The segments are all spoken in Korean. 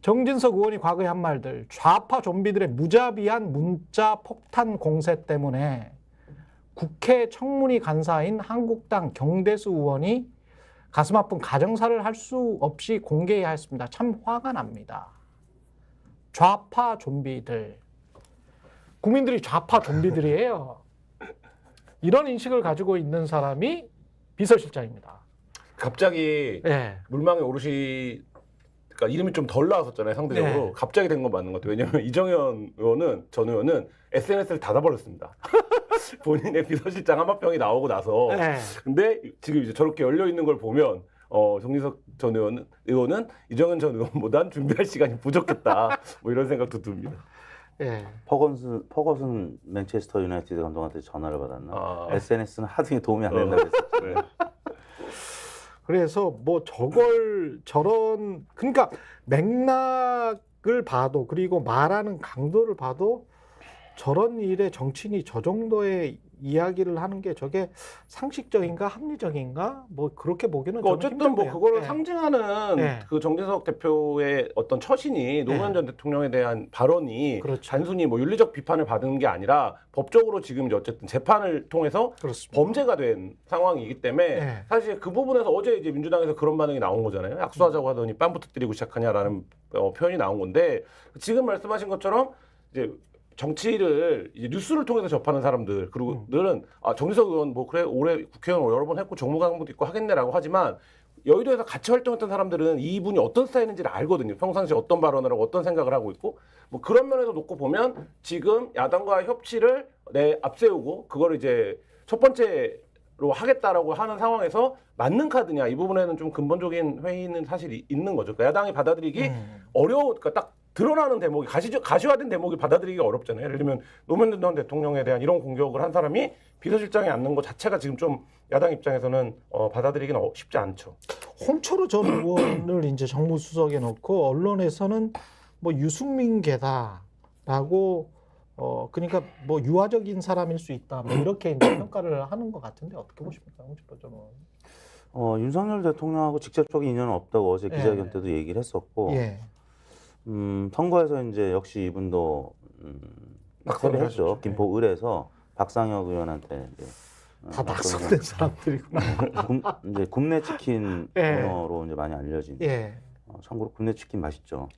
정진석 의원이 과거에 한 말들, 좌파 좀비들의 무자비한 문자 폭탄 공세 때문에 국회 청문위 간사인 한국당 경대수 의원이 가슴 아픈 가정사를 할 수 없이 공개해야 했습니다. 참 화가 납니다. 좌파 좀비들. 국민들이 좌파 좀비들이에요. 이런 인식을 가지고 있는 사람이 비서실장입니다. 갑자기 네. 물망에 오르시 그러니까 이름이 좀 덜 나왔었잖아요, 상대적으로. 네. 갑자기 된 건 맞는 것 같아요. 왜냐하면 이정현 의원은 전 의원은 SNS를 닫아버렸습니다. 본인의 비서실장 한마평이 나오고 나서. 네. 근데 지금 이제 저렇게 열려 있는 걸 보면 정진석 전 의원은 이정현 전 의원보단 준비할 시간이 부족했다. 뭐 이런 생각도 듭니다. 네. 퍼거슨 맨체스터 유나이티드 감독한테 전화를 받았나? SNS는 하등에 도움이 안 된다고 했었죠. 네. 그래서 뭐 저런 그러니까 맥락을 봐도 그리고 말하는 강도를 봐도 저런 일에 정치인이 저 정도의 이야기를 하는 게 저게 상식적인가 합리적인가 뭐 그렇게 보기는 그러니까 어쨌든 뭐 힘들고요. 그거를 네. 상징하는 네. 그 정진석 대표의 어떤 처신이 노무현 전 대통령에 대한 발언이 그렇죠. 단순히 뭐 윤리적 비판을 받은 게 아니라 법적으로 지금 이제 어쨌든 재판을 통해서 그렇습니다. 범죄가 된 상황이기 때문에 네. 사실 그 부분에서 어제 이제 민주당에서 그런 반응이 나온 거잖아요. 악수하자고 하더니 뺨부터 때리고 시작하냐라는 표현이 나온 건데 지금 말씀하신 것처럼 이제 정치를 이제 뉴스를 통해서 접하는 사람들 그리고들은 정진석 의원 뭐 그래 올해 국회의원 여러 번 했고 정무강도 있고 하겠네라고 하지만 여의도에서 같이 활동했던 사람들은 이분이 어떤 스타일인지를 알거든요. 평상시에 어떤 발언을 하고 어떤 생각을 하고 있고 뭐 그런 면에서 놓고 보면 지금 야당과의 협치를 앞세우고 그걸 이제 첫 번째로 하겠다라고 하는 상황에서 맞는 카드냐 이 부분에는 좀 근본적인 회의는 사실 있는 거죠. 그러니까 야당이 받아들이기 그러니까 딱 드러나는 대목이 가시화된 대목이 받아들이기가 어렵잖아요. 예를 들면 노무현 전 대통령에 대한 이런 공격을 한 사람이 비서실장에 앉는 것 자체가 지금 좀 야당 입장에서는 받아들이기는 쉽지 않죠. 홍철호 전 의원을 이제 정무수석에 넣고 언론에서는 뭐 유승민계다라고 그러니까 뭐 유화적인 사람일 수 있다 뭐 이렇게 이제 평가를 하는 것 같은데 어떻게 보십니까, 홍철호 전 의원? 윤석열 대통령하고 직접적인 인연은 없다고 어제 기자회견 때도 얘기를 했었고. 예. 선거에서 이제 역시 이분도 패배했죠. 김포 을에서 박상혁 의원한테 이제 다 낙선된 사람들이구나. 이제 굽네 치킨 예. 오너로 이제 많이 알려진. 예. 참고로 굽네 치킨 맛있죠.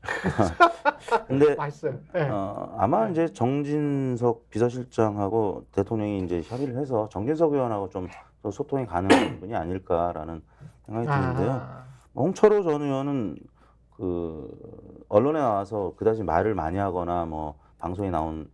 근데 맛있어요. 예. 아마 이제 정진석 비서실장하고 대통령이 이제 협의를 해서 정진석 의원하고 좀 더 소통이 가능한 분이 아닐까라는 생각이 드는데요. 홍철호 전 의원은 그 언론에 나와서 그다지 말을 많이 하거나 뭐 방송에 나온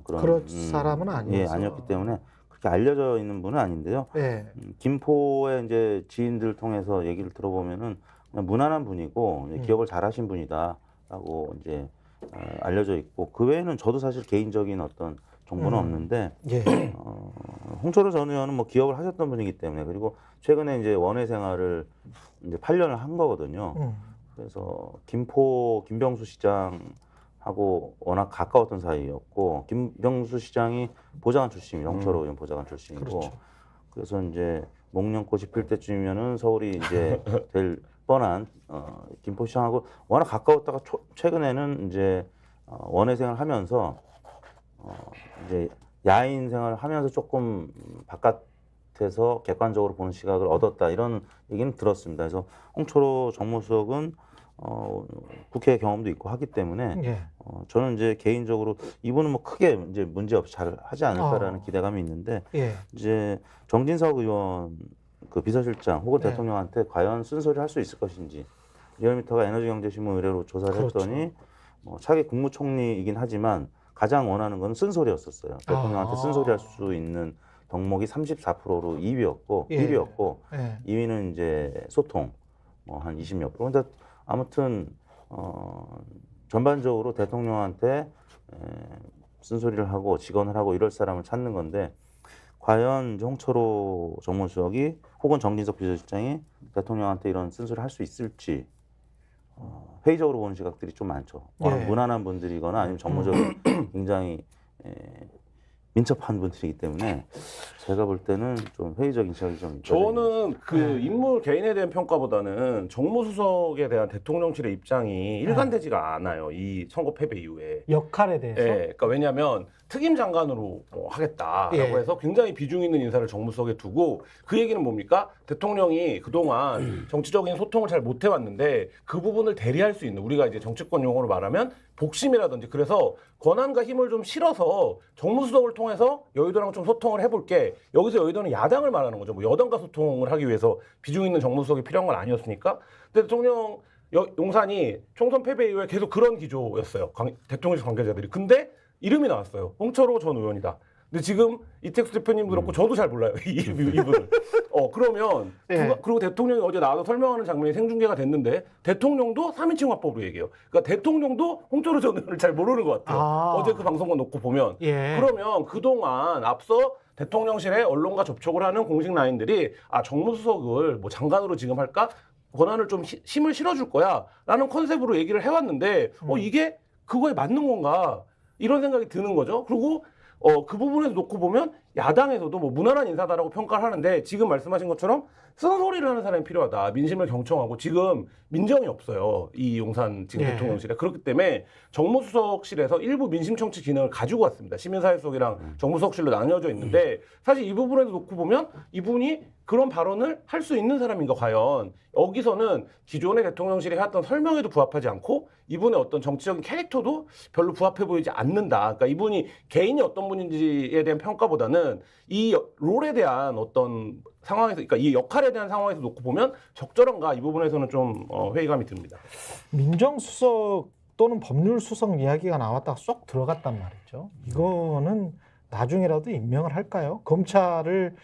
그런 사람은 아니었어. 예, 아니었기 때문에 그렇게 알려져 있는 분은 아닌데요. 예. 김포의 이제 지인들 통해서 얘기를 들어보면은 그냥 무난한 분이고 이제 기업을 잘하신 분이다라고 이제 알려져 있고 그 외에는 저도 사실 개인적인 어떤 정보는 없는데 예. 홍철호 전 의원은 뭐 기업을 하셨던 분이기 때문에 그리고 최근에 이제 원외 생활을 이제 8년을 한 거거든요. 그래서 김병수 시장하고 워낙 가까웠던 사이였고 김병수 시장이 보좌관 출신이에요. 홍철호 의원 보좌관 출신이고 그렇죠. 그래서 이제 목련꽃이 필 때쯤이면은 서울이 이제 될 뻔한 김포 시장하고 워낙 가까웠다가 최근에는 이제 원외 생활하면서 이제 야인 생활을 하면서 조금 바깥에서 객관적으로 보는 시각을 얻었다 이런 얘기는 들었습니다. 그래서 홍철호 정무수석은 국회 경험도 있고 하기 때문에 예. 저는 이제 개인적으로 이분은 뭐 크게 이제 문제 없이 잘 하지 않을까라는 기대감이 있는데 예. 이제 정진석 의원 그 비서실장 혹은 네. 대통령한테 과연 쓴소리를 할 수 있을 것인지 리얼미터가 에너지경제신문 의뢰로 조사를 그렇죠. 했더니 차기 국무총리이긴 하지만 가장 원하는 건 쓴소리였었어요. 대통령한테 쓴소리할 수 있는 덕목이 34%로 2위였고 예. 1위였고 예. 2위는 이제 소통 한 20몇 프로. 근데 아무튼 전반적으로 대통령한테 쓴소리를 하고 직언을 하고 이럴 사람을 찾는 건데 과연 홍철호 정무수석이 혹은 정진석 비서실장이 대통령한테 이런 쓴소리를 할 수 있을지 회의적으로 보는 시각들이 좀 많죠. 예. 무난한 분들이거나 아니면 정무적인 굉장히 민첩한 분들이기 때문에 제가 볼 때는 좀 회의적인 시각이 좀 있거든요. 저는 그 인물 개인에 대한 평가보다는 정무수석에 대한 대통령실의 입장이 일관되지가 않아요. 이 선거 패배 이후에. 역할에 대해서. 예, 그러니까 왜냐하면 특임 장관으로 하겠다라고 예. 해서 굉장히 비중 있는 인사를 정무수석에 두고 그 얘기는 뭡니까? 대통령이 그동안 정치적인 소통을 잘 못 해왔는데 그 부분을 대리할 수 있는 우리가 이제 정치권 용어로 말하면 복심이라든지 그래서 권한과 힘을 좀 실어서 정무수석을 통해서 여의도랑 좀 소통을 해볼게. 여기서 여의도는 야당을 말하는 거죠. 뭐 여당과 소통을 하기 위해서 비중 있는 정무수석이 필요한 건 아니었으니까. 근데 대통령 용산이 총선 패배 이후에 계속 그런 기조였어요. 대통령실 관계자들이. 근데 이름이 나왔어요. 홍철호 전 의원이다. 근데 지금 이택수 대표님도 그렇고 저도 잘 몰라요. 이분을. 그러면 예. 그리고 대통령이 어제 나와서 설명하는 장면이 생중계가 됐는데 대통령도 3인칭 화법으로 얘기해요. 그러니까 대통령도 홍철호 전 의원을 잘 모르는 것 같아요. 어제 그 방송만 놓고 보면. 예. 그러면 그동안 앞서 대통령실에 언론과 접촉을 하는 공식 라인들이 정무수석을 뭐 장관으로 지금 할까? 권한을 좀 힘을 실어줄 거야 라는 컨셉으로 얘기를 해왔는데 이게 그거에 맞는 건가 이런 생각이 드는 거죠. 그리고 그 부분에서 놓고 보면 야당에서도 뭐 무난한 인사다라고 평가를 하는데 지금 말씀하신 것처럼 쓴소리를 하는 사람이 필요하다. 민심을 경청하고 지금 민정이 없어요. 이 용산 지금 예. 대통령실에. 그렇기 때문에 정무수석실에서 일부 민심청취 기능을 가지고 왔습니다. 시민사회수석이랑 정무수석실로 나뉘어져 있는데 사실 이 부분에서 놓고 보면 이분이 그런 발언을 할 수 있는 사람인가 과연. 여기서는 기존의 대통령실이 해왔던 설명에도 부합하지 않고 이분의 어떤 정치적인 캐릭터도 별로 부합해 보이지 않는다. 그러니까 이분이 개인이 어떤 분인지에 대한 평가보다는 이 롤에 대한 어떤 상황에서, 그러니까 이 역할에 대한 상황에서 놓고 보면 적절한가 이 부분에서는 좀 회의감이 듭니다. 민정수석 또는 법률수석 이야기가 나왔다가 쏙 들어갔단 말이죠. 이거는 나중에라도 임명을 할까요? 검찰을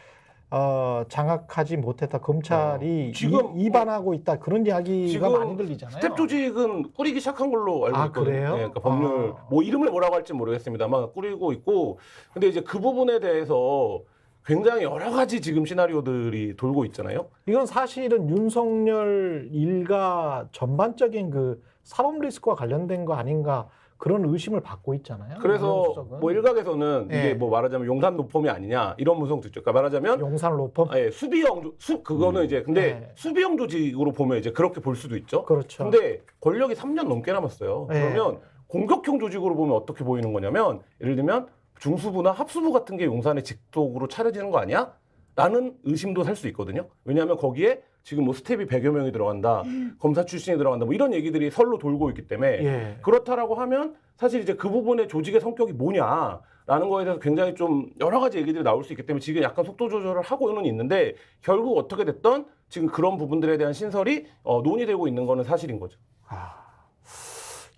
장악하지 못했다. 검찰이 지금 위반하고 있다. 그런 이야기가 지금 많이 들리잖아요. 스텝 조직은 꾸리기 시작한 걸로 알고 있거든요. 그래요? 네, 그러니까 법률 뭐 이름을 뭐라고 할지 모르겠습니다만 꾸리고 있고 근데 이제 그 부분에 대해서 굉장히 여러 가지 지금 시나리오들이 돌고 있잖아요. 이건 사실은 윤석열 일가 전반적인 그 사법 리스크와 관련된 거 아닌가 그런 의심을 받고 있잖아요. 그래서 민정수석은. 뭐 일각에서는 예. 이게 뭐 말하자면 용산 노폼이 아니냐 이런 문성도 있죠. 그러니까 말하자면 용산 로펌. 수비형 그거는 이제 근데 예. 수비형 조직으로 보면 이제 그렇게 볼 수도 있죠. 그렇죠. 근데 권력이 3년 넘게 남았어요. 예. 그러면 공격형 조직으로 보면 어떻게 보이는 거냐면 예를 들면 중수부나 합수부 같은 게 용산의 직속으로 차려지는 거 아니야? 라는 의심도 살 수 있거든요. 왜냐하면 거기에 지금 뭐 스텝이 100여 명이 들어간다, 검사 출신이 들어간다, 뭐 이런 얘기들이 설로 돌고 있기 때문에 예. 그렇다라고 하면 사실 이제 그 부분의 조직의 성격이 뭐냐라는 거에 대해서 굉장히 좀 여러 가지 얘기들이 나올 수 있기 때문에 지금 약간 속도 조절을 하고는 있는데 결국 어떻게 됐던 지금 그런 부분들에 대한 신설이 논의되고 있는 거는 사실인 거죠.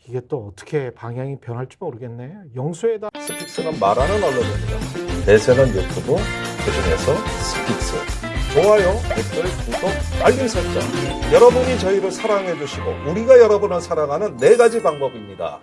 이게 또 어떻게 방향이 변할지 모르겠네요. 영수에다 스픽스는 말하는 언론입니다. 대세는 유튜브, 그중에서 스픽스. 좋아요, 댓글, 구독, 알림 설정. 여러분이 저희를 사랑해 주시고 우리가 여러분을 사랑하는 4가지 방법입니다.